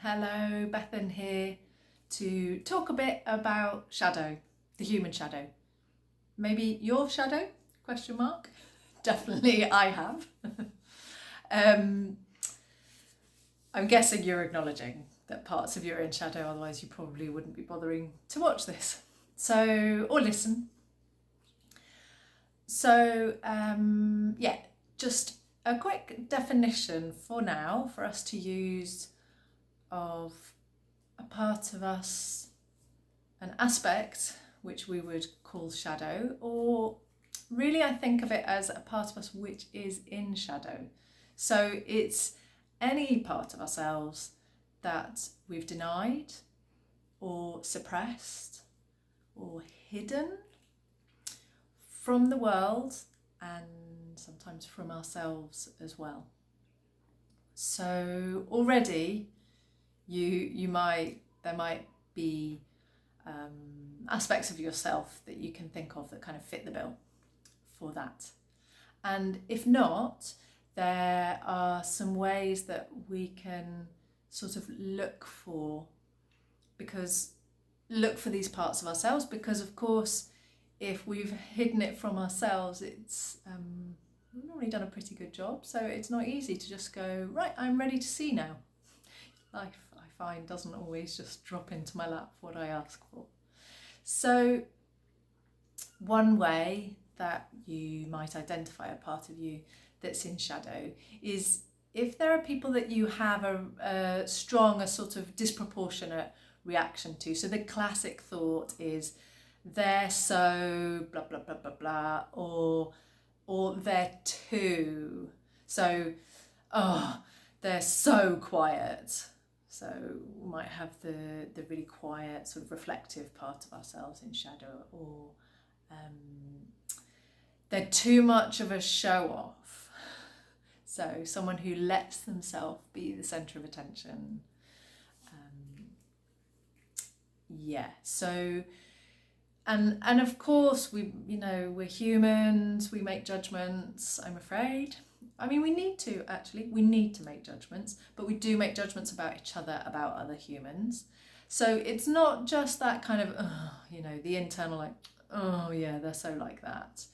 Hello, Bethan here to talk a bit about shadow, the human shadow. Maybe your shadow? Question mark. Definitely I have. um, I'm guessing you're acknowledging that parts of you are in shadow, otherwise you probably wouldn't be bothering to watch this. Or listen. Just a quick definition for now for us to use of a part of us, an aspect which we would call shadow, or really I think of it as a part of us which is in shadow. So it's any part of ourselves that we've denied or suppressed or hidden from the world and sometimes from ourselves as well. So already there might be aspects of yourself that you can think of that kind of fit the bill for that. And if not, there are some ways that we can sort of look for these parts of ourselves, because of course if we've hidden it from ourselves, it's we've normally done a pretty good job, so it's not easy to just go, right, I'm ready to see now. Life, I find, doesn't always just drop into my lap what I ask for. So one way that you might identify a part of you that's in shadow is if there are people that you have a strong, a sort of disproportionate reaction to. So the classic thought is, they're so blah blah blah blah blah, or they're too, so they're so quiet. So we might have the really quiet sort of reflective part of ourselves in shadow, or they're too much of a show off. So someone who lets themselves be the centre of attention. And of course we're humans, we make judgments, I'm afraid. I mean, we need to make judgments, but we do make judgments about each other, about other humans. So it's not just that kind of, the internal, like, oh yeah, they're so like that.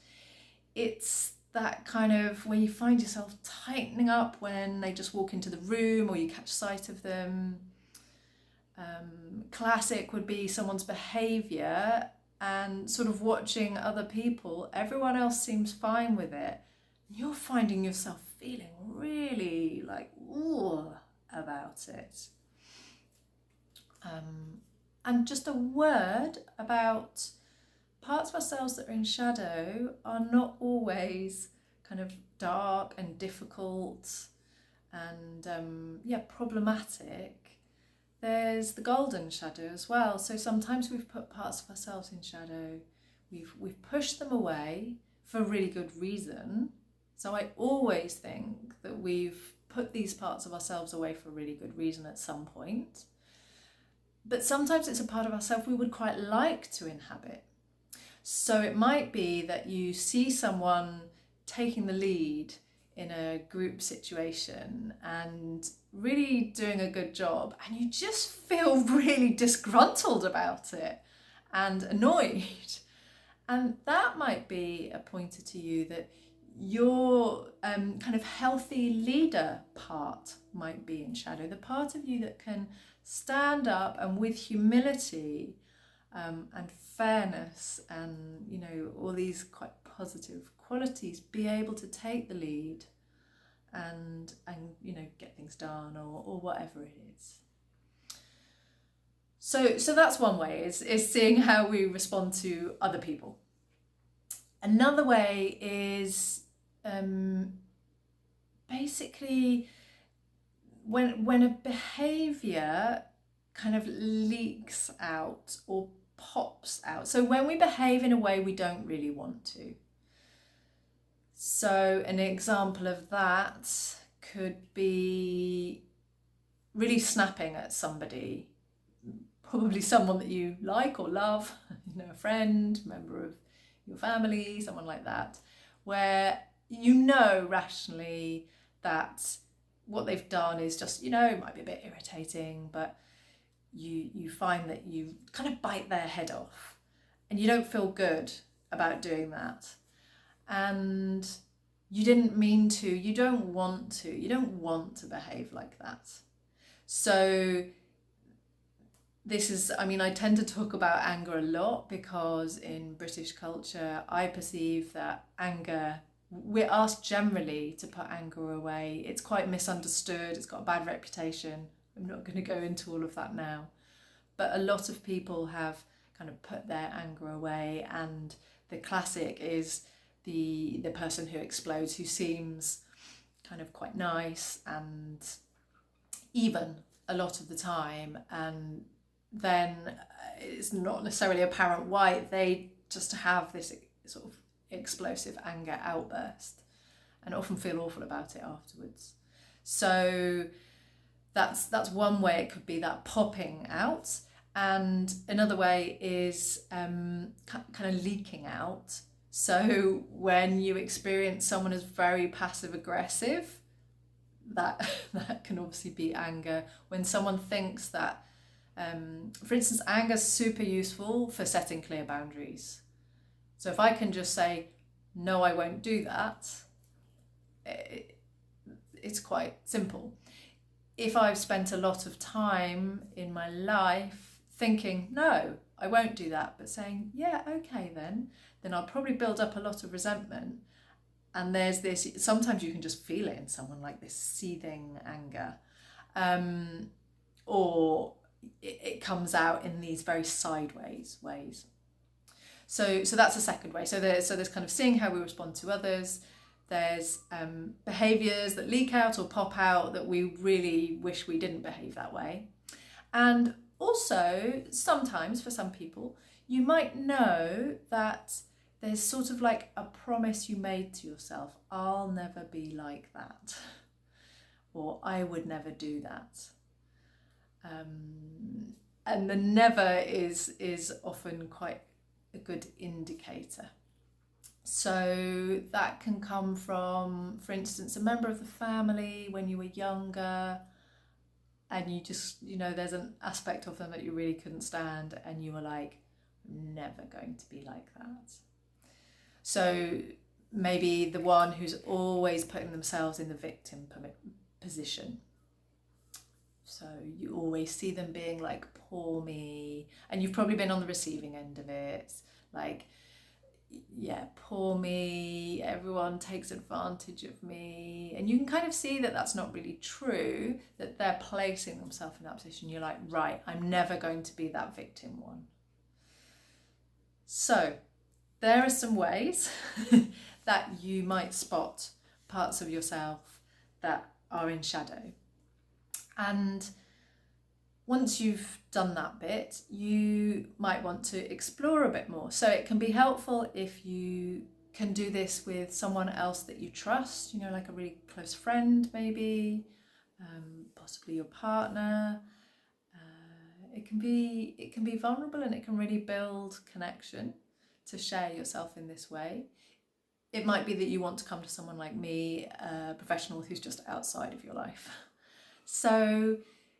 It's that kind of where you find yourself tightening up when they just walk into the room or you catch sight of them. Classic would be someone's behaviour and sort of watching other people, everyone else seems fine with it. You're finding yourself feeling really like, ooh, about it. And just a word about parts of ourselves that are in shadow are not always kind of dark and difficult and problematic. There's the golden shadow as well. So sometimes we've put parts of ourselves in shadow, we've pushed them away for a really good reason. So I always think that we've put these parts of ourselves away for a really good reason at some point. But sometimes it's a part of ourselves we would quite like to inhabit. So it might be that you see someone taking the lead in a group situation and really doing a good job, and you just feel really disgruntled about it and annoyed. And that might be a pointer to you that your kind of healthy leader part might be in shadow, the part of you that can stand up and with humility and fairness and all these quite positive qualities be able to take the lead and get things done or whatever it is. So that's one way, is seeing how we respond to other people. Another way is basically when a behaviour kind of leaks out or pops out. So when we behave in a way we don't really want to. So an example of that could be really snapping at somebody, probably someone that you like or love, a friend, member of your family, someone like that, where rationally that what they've done is just, it might be a bit irritating, but you find that you kind of bite their head off and you don't feel good about doing that. And you didn't mean to, you don't want to behave like that. So this is, I tend to talk about anger a lot because in British culture, I perceive that anger, we're asked generally to put anger away. It's quite misunderstood. It's got a bad reputation. I'm not going to go into all of that now. But a lot of people have kind of put their anger away, and the classic is the person who explodes, who seems kind of quite nice and even a lot of the time, and then it's not necessarily apparent why. They just have this sort of explosive anger outburst and often feel awful about it afterwards. So that's one way it could be, that popping out. And another way is kind of leaking out. So when you experience someone as very passive aggressive, that can obviously be anger. When someone thinks that, for instance, anger is super useful for setting clear boundaries. So if I can just say, no, I won't do that, it's quite simple. If I've spent a lot of time in my life thinking, no, I won't do that, but saying, yeah, okay then I'll probably build up a lot of resentment. And there's this, sometimes you can just feel it in someone, like this seething anger. Or it comes out in these very sideways ways. So that's a second way. So there's kind of seeing how we respond to others. There's behaviours that leak out or pop out that we really wish we didn't behave that way. And also, sometimes for some people, you might know that there's sort of like a promise you made to yourself, I'll never be like that, or I would never do that. And the never is often quite a good indicator. So that can come from, for instance, a member of the family when you were younger, and you just, there's an aspect of them that you really couldn't stand, and you were like, never going to be like that. So maybe the one who's always putting themselves in the victim position. So you always see them being like, poor me, and you've probably been on the receiving end of it, like, yeah, poor me, everyone takes advantage of me. And you can kind of see that that's not really true, that they're placing themselves in that position. You're like, right, I'm never going to be that victim one. So there are some ways that you might spot parts of yourself that are in shadow. And once you've done that bit, you might want to explore a bit more. So it can be helpful if you can do this with someone else that you trust, like a really close friend maybe, possibly your partner. It can be vulnerable, and it can really build connection to share yourself in this way. It might be that you want to come to someone like me, a professional who's just outside of your life. So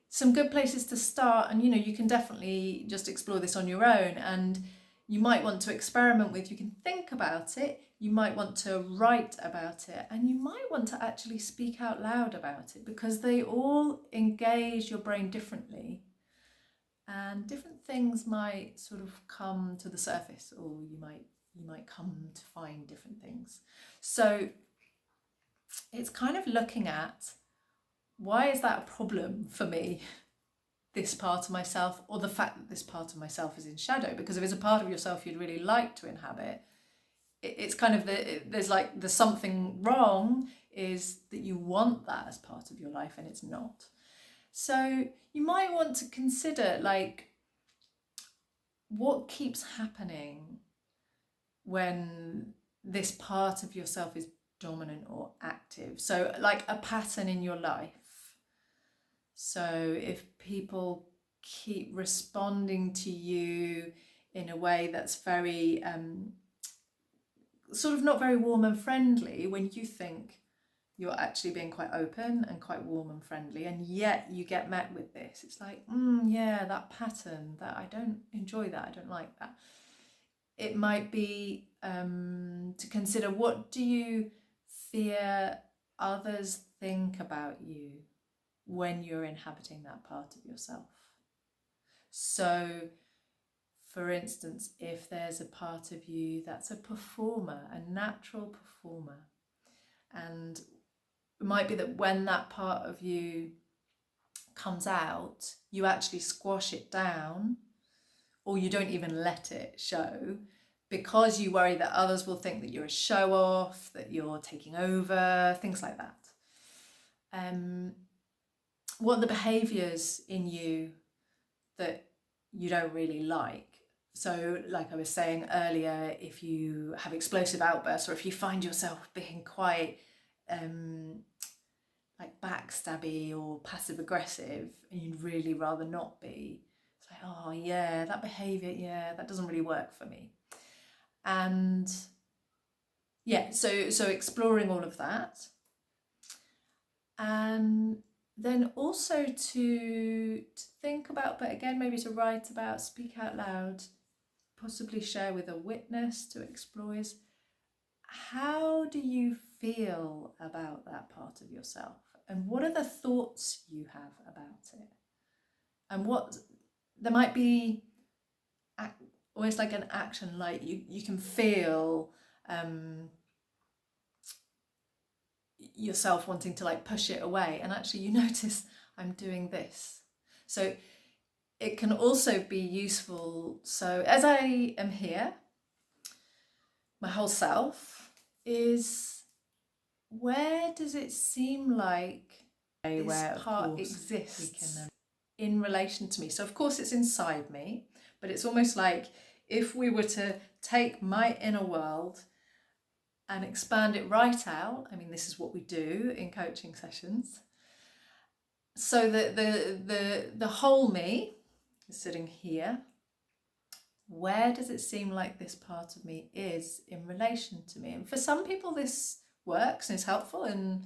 some good places to start, and you can definitely just explore this on your own, and you might want to experiment with, you can think about it, you might want to write about it, and you might want to actually speak out loud about it, because they all engage your brain differently, and different things might sort of come to the surface, or you might come to find different things. So it's kind of looking at, why is that a problem for me, this part of myself, or the fact that this part of myself is in shadow? Because if it's a part of yourself you'd really like to inhabit, it's kind of there's something wrong, is that you want that as part of your life and it's not. So you might want to consider, like, what keeps happening when this part of yourself is dominant or active. So like a pattern in your life. So if people keep responding to you in a way that's very sort of not very warm and friendly, when you think, you're actually being quite open and quite warm and friendly, and yet you get met with this. It's like, yeah, that pattern, that I don't enjoy that, I don't like that. It might be to consider, what do you fear others think about you when you're inhabiting that part of yourself? So, for instance, if there's a part of you that's a performer, a natural performer, and it might be that when that part of you comes out, you actually squash it down, or you don't even let it show, because you worry that others will think that you're a show off, that you're taking over, things like that. What are the behaviours in you that you don't really like? So, like I was saying earlier, if you have explosive outbursts, or if you find yourself being quite like backstabby or passive aggressive, and you'd really rather not be, it's like, oh yeah, that behaviour, yeah, that doesn't really work for me. And yeah, so exploring all of that, and then also to think about, but again, maybe to write about, speak out loud, possibly share with a witness to explore, is how do you feel about that part of yourself, and what are the thoughts you have about it, and what there might be almost like an action, like you can feel yourself wanting to like push it away, and actually you notice, I'm doing this. So it can also be useful. So as I am here, my whole self is, where does it seem like this part exists in relation to me? So of course it's inside me, but it's almost like if we were to take my inner world and expand it right out. I mean, this is what we do in coaching sessions. So the whole me is sitting here. Where does it seem like this part of me is in relation to me? And for some people this works and is helpful, and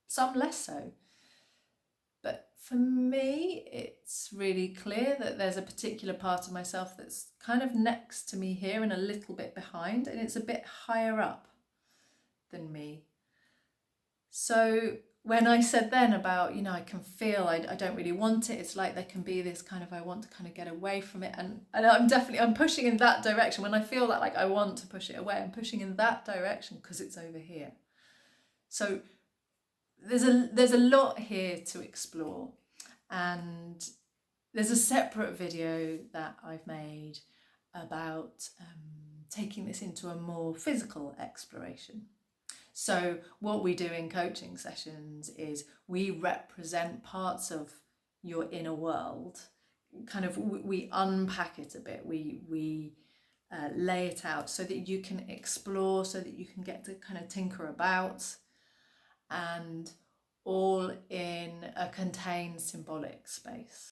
some less so. But for me, it's really clear that there's a particular part of myself that's kind of next to me here and a little bit behind, and it's a bit higher up than me. So when I said then about, I can feel I don't really want it, it's like there can be this kind of, I want to kind of get away from it, and I'm pushing in that direction. When I feel that like I want to push it away, I'm pushing in that direction because it's over here. So there's a lot here to explore, and there's a separate video that I've made about taking this into a more physical exploration. So what we do in coaching sessions is we represent parts of your inner world, kind of we unpack it a bit, we lay it out so that you can explore, so that you can get to kind of tinker about, and all in a contained symbolic space.